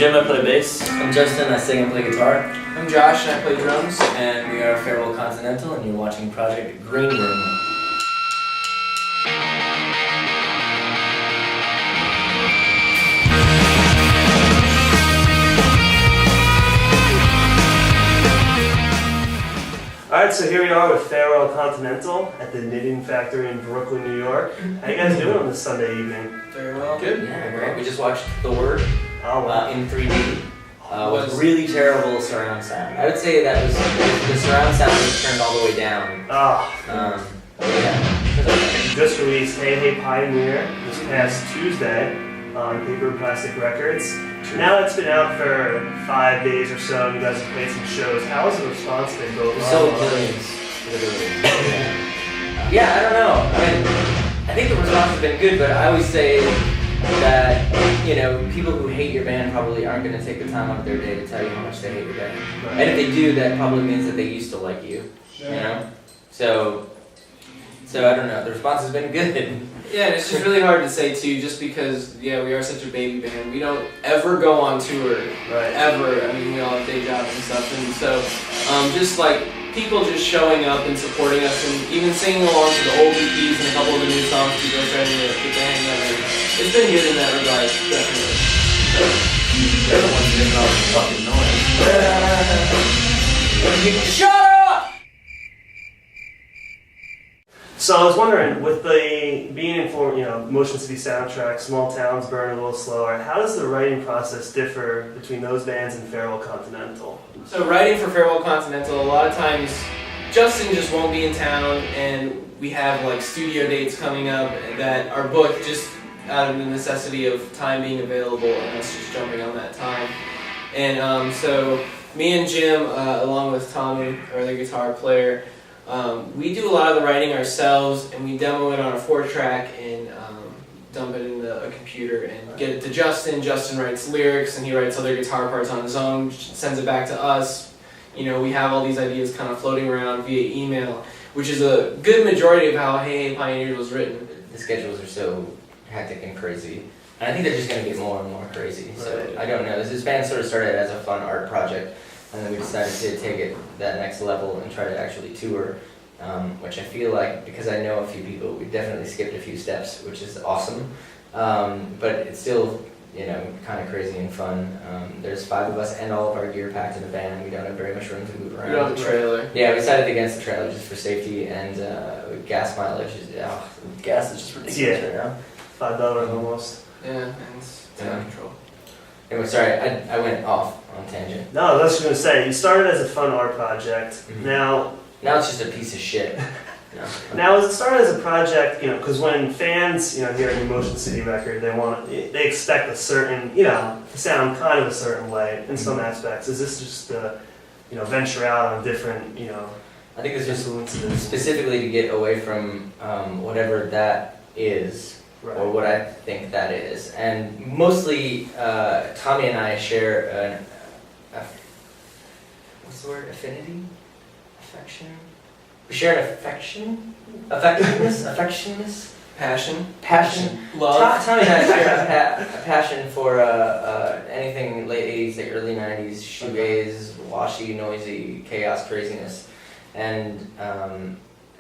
Jim, I play bass. I'm Justin, I sing and play guitar. I'm Josh, and I play drums. And we are Farewell Continental, and you're watching Project Greenroom. Alright, so here we are with Farewell Continental at the Knitting Factory in Brooklyn, New York. How you guys doing on this Sunday evening? Very well. Good. Yeah, great. We just watched Thor Oh, wow. in 3D. With really terrible surround sound. I would say that was the surround sound was turned all the way down. Ah. Yeah. Just released Hey Hey Pioneer this past Tuesday on Paper and Plastic Records. Now it's been out for 5 days or so, and you guys have played some shows. How has the response been both? We sold millions. Yeah, I don't know. I mean, I think the response has been good, but I always say that, you know, people who hate your band probably aren't going to take the time out of their day to tell you how much they hate your band. Right. And if they do, that probably means that they used to like you, you know? So I don't know, the response has been good. Yeah, and it's just really hard to say too, just because, yeah, we are such a baby band. We don't ever go on tour, Right. ever. I mean, we all have day jobs and stuff, and so just like people just showing up and supporting us and even singing along to the old EPs and a couple of the new songs, people are trying to get the hang of it. It's been good in that regard, definitely. They're the ones making all this fucking noise. Shut up! So I was wondering, with the being informed, you know, Motion City soundtrack, small towns burn a little slower. How does the writing process differ between those bands and Farewell Continental? So writing for Farewell Continental, a lot of times Justin just won't be in town, and we have like studio dates coming up that are booked just out of the necessity of time being available and us just jumping on that time. And so me and Jim, along with Tommy, our other guitar player, we do a lot of the writing ourselves, and we demo it on a 4-track and dump it into a computer and get it to Justin. Justin writes lyrics, and he writes other guitar parts on his own, sends it back to us. You know, we have all these ideas kind of floating around via email, which is a good majority of how Hey Hey Pioneers was written. The schedules are so hectic and crazy. And I think they're just going to get more and more crazy. So Right. I don't know. This band sort of started as a fun art project, and then we decided to take it that next level and try to actually tour, which I feel like, because I know a few people, we definitely skipped a few steps, which is awesome. But it's still, you know, kind of crazy and fun. There's 5 of us and all of our gear packed in the van. We don't have very much room to move around. We don't have a trailer. Yeah, we decided against the trailer just for safety, and gas mileage is, gas is just ridiculous right now. $5 almost. Yeah, and it's out of control. Anyway, sorry, I went off on tangent. No, I was just going to say, you started as a fun art project. Mhm. Now Now it's just a piece of shit. No. Now, as it started as a project, you know, because when fans, you know, hear a new Motion City record, they expect a certain, you know, to sound kind of a certain way in some aspects. Is this just you know, venture out on different, you know, I think this is influences? specifically to get away from whatever that is, Right. or what I think that is. And mostly, Tommy and I share what's the word? Affinity? Affection? We share an affection? Affectionness? Passion? Love. Tommy and I share a passion for anything late 80s, like early 90s, shoegaze, washy, noisy, chaos, craziness. And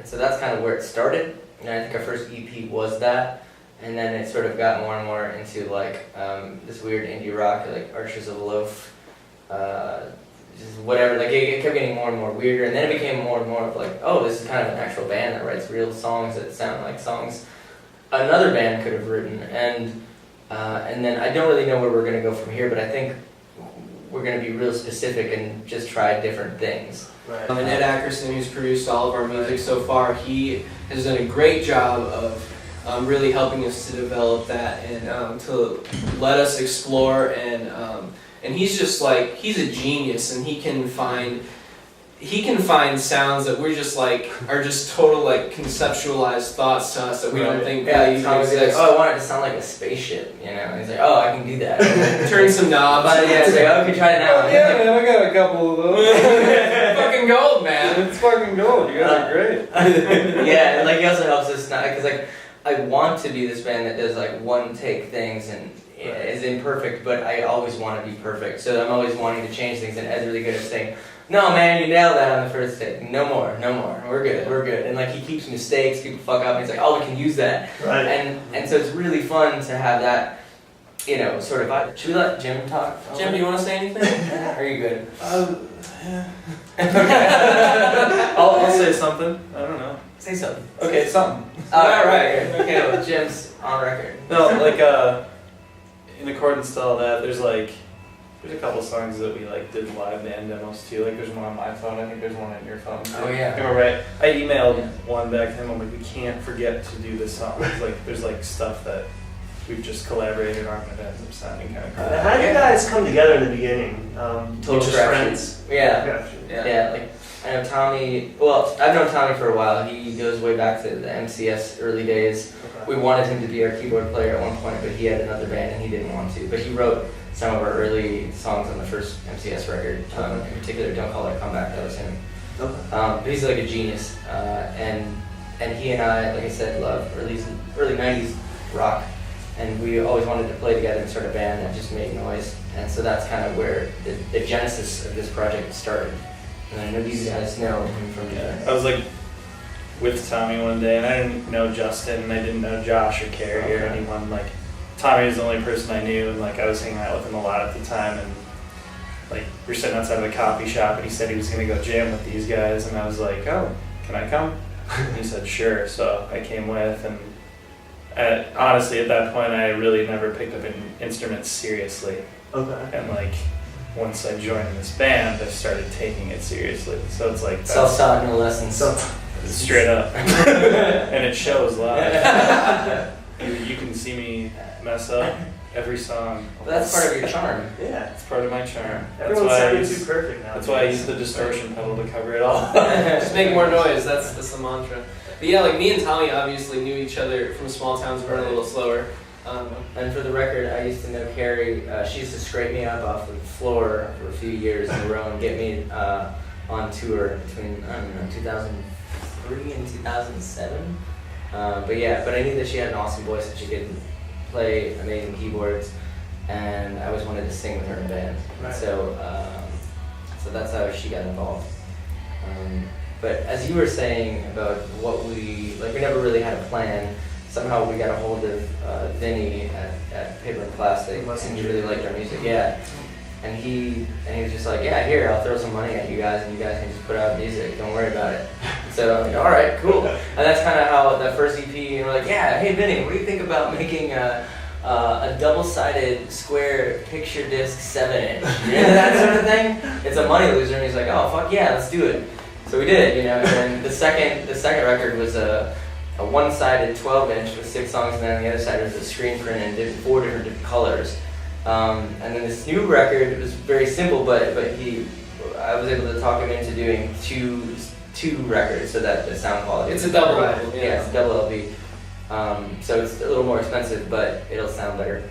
so that's kind of where it started. And I think our first EP was that. And then it sort of got more and more into like this weird indie rock, like Archers of Loaf, just whatever. Like it kept getting more and more weirder, and then it became more and more of like, oh, this is kind of an actual band that writes real songs that sound like songs another band could have written. And then I don't really know where we're gonna go from here, but I think we're gonna be real specific and just try different things. Right. And Ed Ackerson, who's produced all of our music so far, he has done a great job of really helping us to develop that and to let us explore, and he's just like, he's a genius, and he can find sounds that we're just like are just total like conceptualized thoughts to us that we don't think Yeah, really Tommy's like, exist. oh, I want it to sound like a spaceship, you know? And he's like, oh, I can do that. Turn some knobs. But yeah, it's like, oh, we can try it now. Yeah, man, I got a couple of those. Fucking gold, man. It's fucking gold. You guys are great. Yeah, and like he also helps us not, because like I want to be this band that does like one take things, and is imperfect, but I always want to be perfect. So I'm always wanting to change things, and Ed's really good at saying, no man, you nailed that on the first take. No more, we're good. And like he keeps mistakes, people fuck up, and he's like, oh, we can use that. Right. And so it's really fun to have that, you know, sort of. Should we let Jim talk? Jim, do you want to say anything? Or are you good? I'll say something. I don't know. Say something. Okay, something. All right. Okay, Jim's on record. No, like in accordance to all that, there's a couple songs that we like did live band demos too. Like there's one on my phone. I think there's one on your phone too. Oh yeah. Am I right? I emailed one back to him. I'm like, we can't forget to do this song. It's like there's like stuff that we've just collaborated on and it ends up sounding kind of cool. How did you guys come together in the beginning? Total just crapshoot. friends? Yeah. Yeah. Like I know Tommy. Well, I've known Tommy for a while. He goes way back to the MCS early days. Okay. We wanted him to be our keyboard player at one point, but he had another band and he didn't want to. But he wrote some of our early songs on the first MCS record. In particular, "Don't Call It a Comeback." That was him. Okay. But he's like a genius, and he and I, like I said, love early '90s rock, and we always wanted to play together and start a band that just made noise. And so that's kind of where the genesis of this project started. And I know these guys know him from there. I was like with Tommy one day, and I didn't know Justin, and I didn't know Josh or Carrie or anyone. Like Tommy was the only person I knew, and like I was hanging out with him a lot at the time, and like we're sitting outside of a coffee shop, and he said he was gonna go jam with these guys, and I was like, oh, can I come? And he said sure, so I came with, and honestly at that point I really never picked up an instrument seriously, Okay. and like once I joined this band, I started taking it seriously. So it's like that's Self-taught, no lessons. straight up, and it shows live. You can see me mess up every song. But that's part of your charm. Yeah. It's part of my charm. Everyone's sounding too perfect now. That's why I use the distortion pedal to cover it all. Just make more noise. That's the mantra. But yeah, like me and Tommy obviously knew each other from small towns, burn a little slower. And for the record, I used to know Carrie. She used to scrape me up off the floor for a few years in a row and get me on tour between 2003 and 2007. But I knew that she had an awesome voice and she could play amazing keyboards, and I always wanted to sing with her in band. Right. So that's how she got involved. But as you were saying about what we never really had a plan. Somehow we got a hold of Vinny at Paper and Plastic, and he really liked our music. Yeah, and he was just like, yeah, here, I'll throw some money at you guys, and you guys can just put out music. Don't worry about it. So I'm like, all right, cool. And that's kind of how that first EP. And we're like, yeah, hey Vinny, what do you think about making a double-sided square picture disc 7-inch? You know, that sort of thing. It's a money loser, and he's like, oh fuck yeah, let's do it. So we did, you know. And then the second record was a one-sided 12-inch with 6 songs, and then on the other side was a screen print in 4 different colors. And then this new record was very simple, but I was able to talk him into doing two records so that the sound quality. It's a double right. album, Yeah, it's a double LP. So it's a little more expensive, but it'll sound better.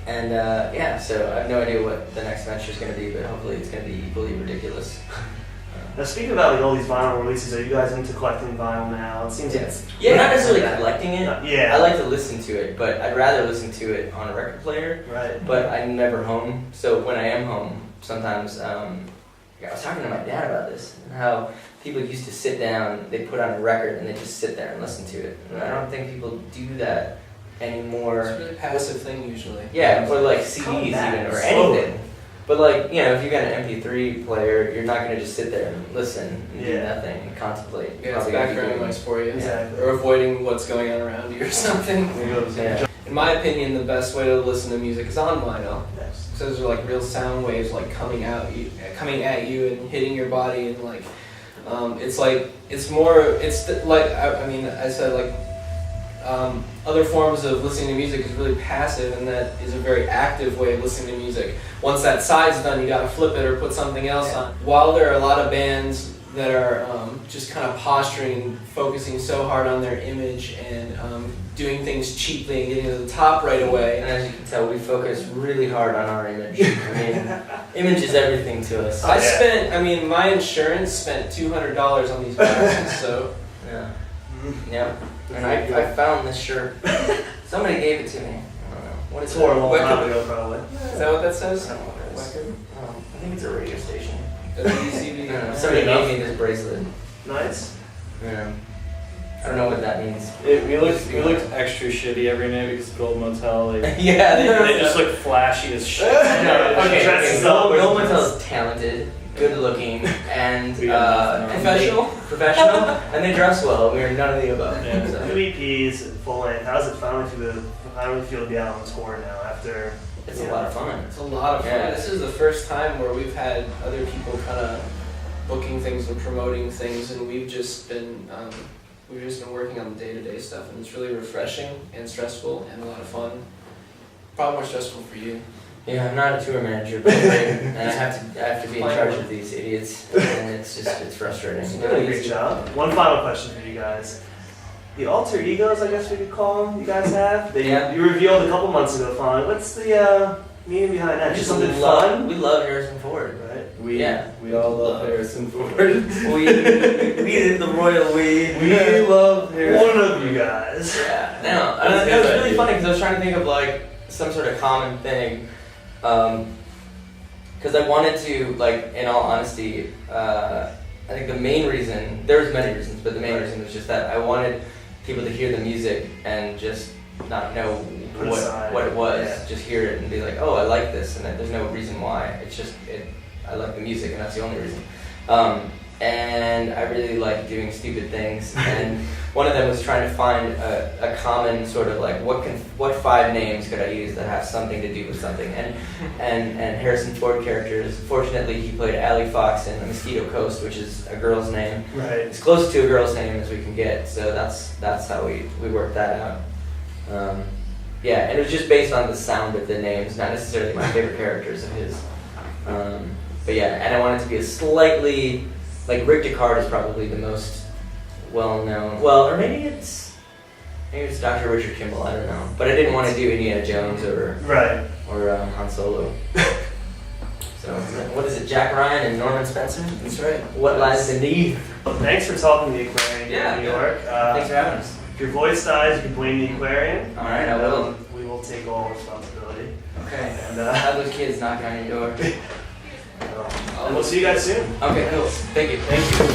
And so I have no idea what the next venture is going to be, but hopefully it's going to be equally ridiculous. Now, speaking about like all these vinyl releases, are you guys into collecting vinyl now? It seems like it's not necessarily collecting it. Yeah. I like to listen to it, but I'd rather listen to it on a record player. Right. But I'm never home, so when I am home, sometimes I was talking to my dad about this and how people used to sit down, they put on a record and they just sit there and listen to it. And I don't think people do that anymore. It's a really passive thing usually. Yeah, or like CDs even or anything. But like, you know, if you got an MP3 player, you're not gonna just sit there and listen and do nothing and contemplate. Yeah, it's background noise for you. Exactly. Or avoiding what's going on around you or something. Yeah. In my opinion, the best way to listen to music is on vinyl. Yes. So those are like real sound waves like coming at you and hitting your body, and like other forms of listening to music is really passive, and that is a very active way of listening to music. Once that side's done, you gotta flip it or put something else on. While there are a lot of bands that are just kind of posturing and focusing so hard on their image and doing things cheaply and getting to the top right away. And as you can tell, we focus really hard on our image. I mean, image is everything to us. My insurance spent $200 on these glasses, so. Yeah. And I found this shirt. Somebody gave it to me. I don't know. What is Tour a that? long time ago, probably. Is that what that says? I don't know what it is. Record? I think it's a radio station. WCB. No, somebody enough. gave me this bracelet. Nice. Yeah. I don't know what that means. We looked extra shitty every night because the Gold Motel, like, Yeah, they just look flashy as shit. I know. Okay, Dresses okay. up with Bill this. Mattel's talented, good looking, and We got nothing. professional, and they dress well. We are none of the above. Yeah. So, Two EPs, full length. How's it finally feel to be out on tour now after? it's a lot of fun. It's a lot of fun. Yeah. This is the first time where we've had other people kind of booking things and promoting things, and we've just been working on the day-to-day stuff, and it's really refreshing and stressful and a lot of fun. Probably more stressful for you. Yeah, I'm not a tour manager, but and I have to be in charge of these idiots, and it's frustrating. You're doing a great job. One final question for you guys. The alter egos, I guess we could call them, you guys have? Yeah. You revealed a couple months ago, Fawn. What's the meaning behind that? Just something fun? We love Harrison Ford. Right? We all love Harrison Ford. We did the royal we. We love Harrison. One of you guys. Yeah, no, That's it was good really idea. funny because I was trying to think of like some sort of common thing, because I wanted to, like, in all honesty, I think the main reason, there's many reasons, but the main reason was just that I wanted people to hear the music and just not know Put aside. what it was, Yeah. just hear it and be like, oh, I like this, and there's no reason why. It's just I like the music, and that's the only reason. And I really like doing stupid things, and one of them was trying to find a common sort of like what 5 names could I use that have something to do with something, and Harrison Ford characters. Fortunately, he played Allie Fox in The Mosquito Coast, which is a girl's name. Right. As close to a girl's name as we can get, so that's how we worked that out. Yeah, and it was just based on the sound of the names, not necessarily my favorite characters of his. But yeah, and I wanted it to be a slightly, like, Rick Deckard is probably the most well-known, well, or maybe it's Dr. Richard Kimball, I don't know. But I didn't want to do Indiana Jones or Right. Han Solo. So, what is it, Jack Ryan and Norman Spencer? That's right. What lies beneath? Well, thanks for talking to the aquarium here Yeah, in New yeah. York. Thanks for having us. If your voice dies, you can blame the aquarium. All right, I will. We will take all responsibility. Okay. And, Have those kids knocking on your door. and we'll see you guys soon. Okay, cool. Thank you. Thank you.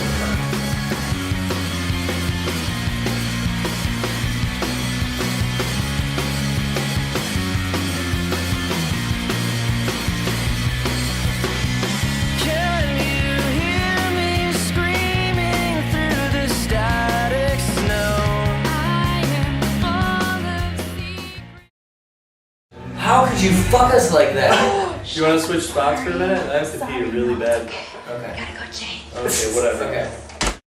Can you hear me screaming through the static snow? I am full of secrets. How could you fuck us like that? Do you want to switch spots for a minute? I have to pee really bad. Okay. Gotta go change. Okay, whatever. Okay.